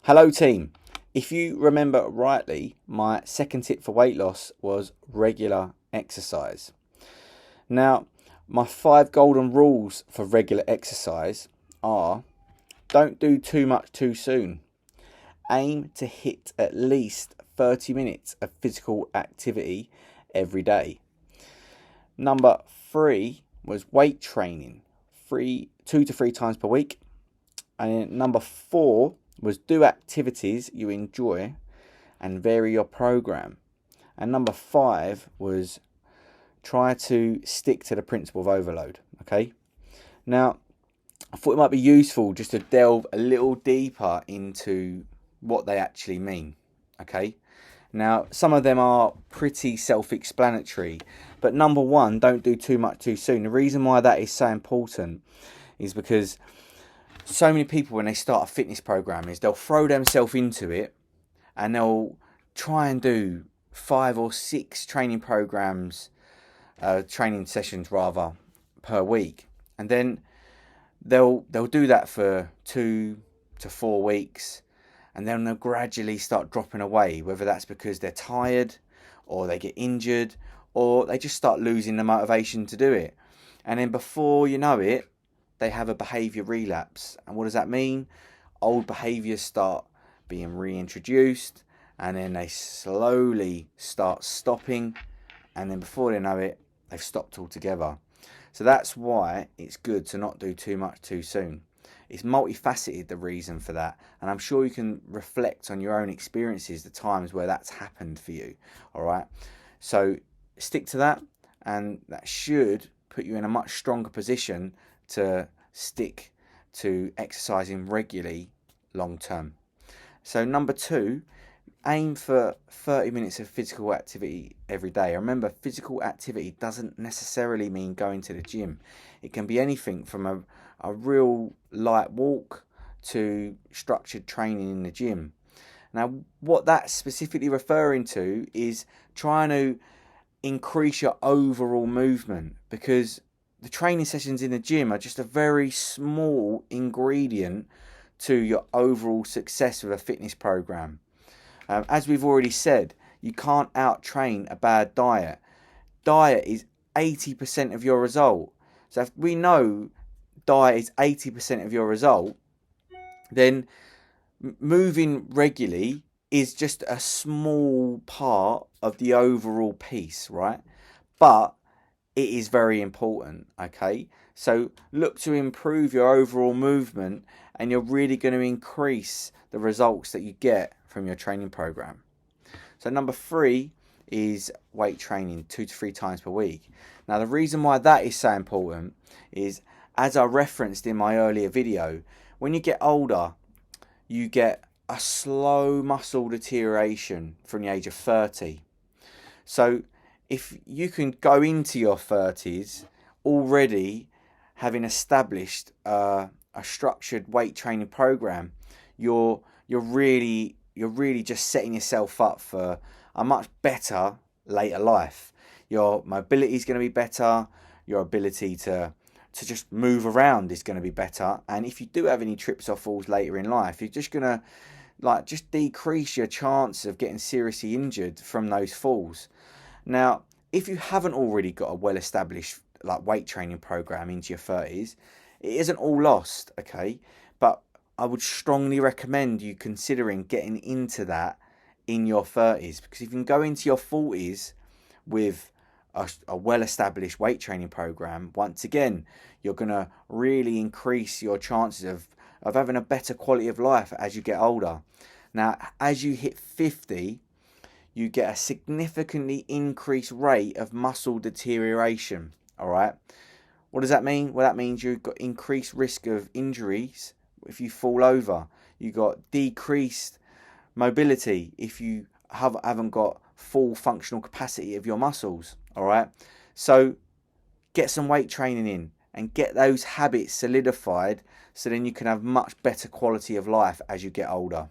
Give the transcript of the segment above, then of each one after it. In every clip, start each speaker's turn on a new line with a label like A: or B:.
A: Hello team. If you remember rightly, my second tip for weight loss was regular exercise. Now, my 5 golden rules for regular exercise are: don't do too much too soon. Aim to hit at least 30 minutes of physical activity every day. Number 3 was weight training, 2 to 3 times per week. And number 4 was do activities you enjoy and vary your program. And number 5 was try to stick to the principle of overload. Okay. Now, I thought it might be useful just to delve a little deeper into what they actually mean. Okay. Now, some of them are pretty self-explanatory, but number 1, don't do too much too soon. The reason why that is so important is because so many people, when they start a fitness program, is they'll throw themselves into it and they'll try and do 5 or 6 training sessions rather per week, and then they'll do that for 2 to 4 weeks, and then they'll gradually start dropping away, whether that's because they're tired or they get injured or they just start losing the motivation to do it. And then before you know it, they have a behaviour relapse. And what does that mean? Old behaviours start being reintroduced, and then they slowly start stopping, and then before they know it, they've stopped altogether. So that's why it's good to not do too much too soon. It's multifaceted, the reason for that, and I'm sure you can reflect on your own experiences, the times where that's happened for you. All right, so stick to that, and that should put you in a much stronger position to stick to exercising regularly long term. So number 2, aim for 30 minutes of physical activity every day. Remember, physical activity doesn't necessarily mean going to the gym. It can be anything from a real light walk to structured training in the gym. Now, what that's specifically referring to is trying to increase your overall movement, because the training sessions in the gym are just a very small ingredient to your overall success with a fitness program. As we've already said, you can't out-train a bad diet. Diet is 80% of your result. So if we know diet is 80% of your result, then moving regularly is just a small part of the overall piece, right? But it is very important, okay? So look to improve your overall movement, and you're really going to increase the results that you get from your training program. So number 3 is weight training 2 to 3 times per week. Now, the reason why that is so important is, as I referenced in my earlier video, when you get older, you get a slow muscle deterioration from the age of 30. So if you can go into your 30s already having established a structured weight training program, you're really just setting yourself up for a much better later life. Your mobility is going to be better. Your ability to just move around is going to be better. And if you do have any trips or falls later in life, you're just going to just decrease your chance of getting seriously injured from those falls. Now, if you haven't already got a well-established weight training program into your 30s, it isn't all lost, okay? But I would strongly recommend you considering getting into that in your 30s, because if you can go into your 40s with a well-established weight training program, once again, you're going to really increase your chances of having a better quality of life as you get older. Now, as you hit 50, you get a significantly increased rate of muscle deterioration, all right? What does that mean? Well, that means you've got increased risk of injuries if you fall over. You've got decreased mobility if you haven't got full functional capacity of your muscles, all right? So get some weight training in and get those habits solidified, so then you can have much better quality of life as you get older.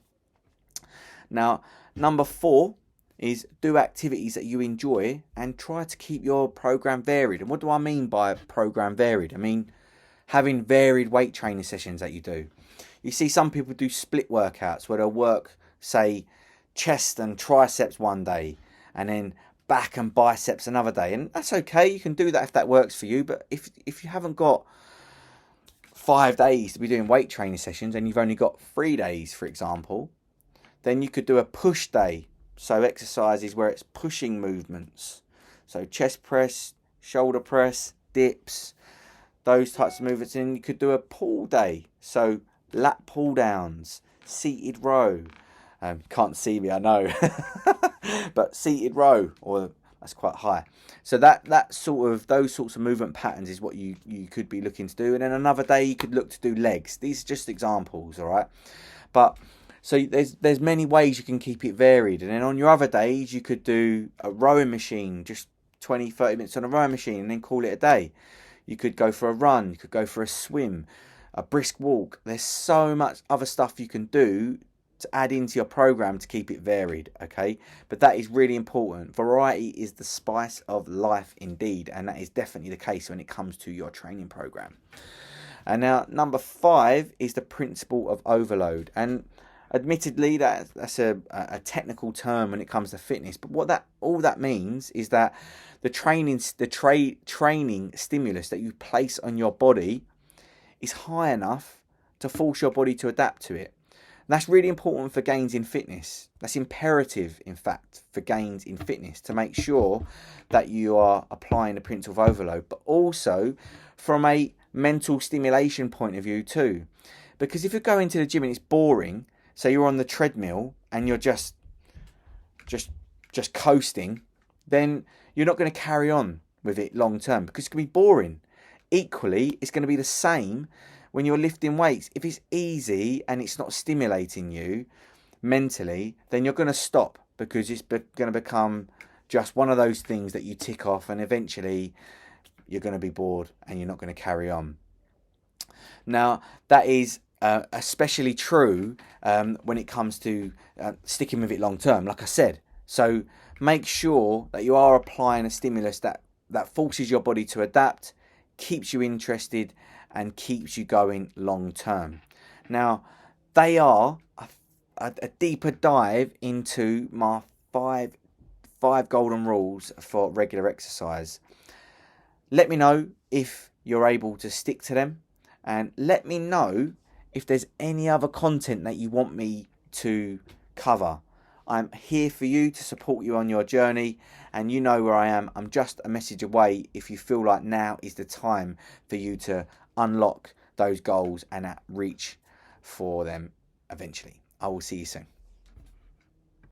A: Now, number 4 is do activities that you enjoy and try to keep your program varied. And what do I mean by program varied? I mean having varied weight training sessions that you do. You see some people do split workouts where they'll work, say, chest and triceps one day and then back and biceps another day. And that's okay. You can do that if that works for you. But if you haven't got 5 days to be doing weight training sessions and you've only got 3 days, for example, then you could do a push day. So exercises where it's pushing movements. So chest press, shoulder press, dips, those types of movements. And you could do a pull day. So lat pull downs, seated row. Can't see me, I know. But seated row, or that's quite high. So those sorts of movement patterns is what you could be looking to do. And then another day you could look to do legs. These are just examples, all right? But so there's many ways you can keep it varied. And then on your other days you could do a rowing machine, just 20-30 minutes on a rowing machine and then call it a day. You could go for a run, you could go for a swim, a brisk walk. There's so much other stuff you can do to add into your program to keep it varied, okay? But that is really important. Variety is the spice of life indeed, and that is definitely the case when it comes to your training program. And now number 5 is the principle of overload. And admittedly that's a technical term when it comes to fitness, but what all that means is that the training stimulus that you place on your body is high enough to force your body to adapt to it. And that's really important for gains in fitness. That's imperative, in fact, for gains in fitness, to make sure that you are applying the principle of overload, but also from a mental stimulation point of view too. Because if you're going to the gym and it's boring, so you're on the treadmill and you're just coasting, then you're not going to carry on with it long term because it's going to be boring. Equally, it's going to be the same when you're lifting weights. If it's easy and it's not stimulating you mentally, then you're going to stop because it's going to become just one of those things that you tick off, and eventually you're going to be bored and you're not going to carry on. Now, that is especially true when it comes to sticking with it long term, like I said. So make sure that you are applying a stimulus that forces your body to adapt, keeps you interested, and keeps you going long term. Now, they are a deeper dive into my five golden rules for regular exercise. Let me know if you're able to stick to them, and let me know if there's any other content that you want me to cover. I'm here for you to support you on your journey, and you know where I am. I'm just a message away if you feel like now is the time for you to unlock those goals and reach for them eventually. I will see you soon.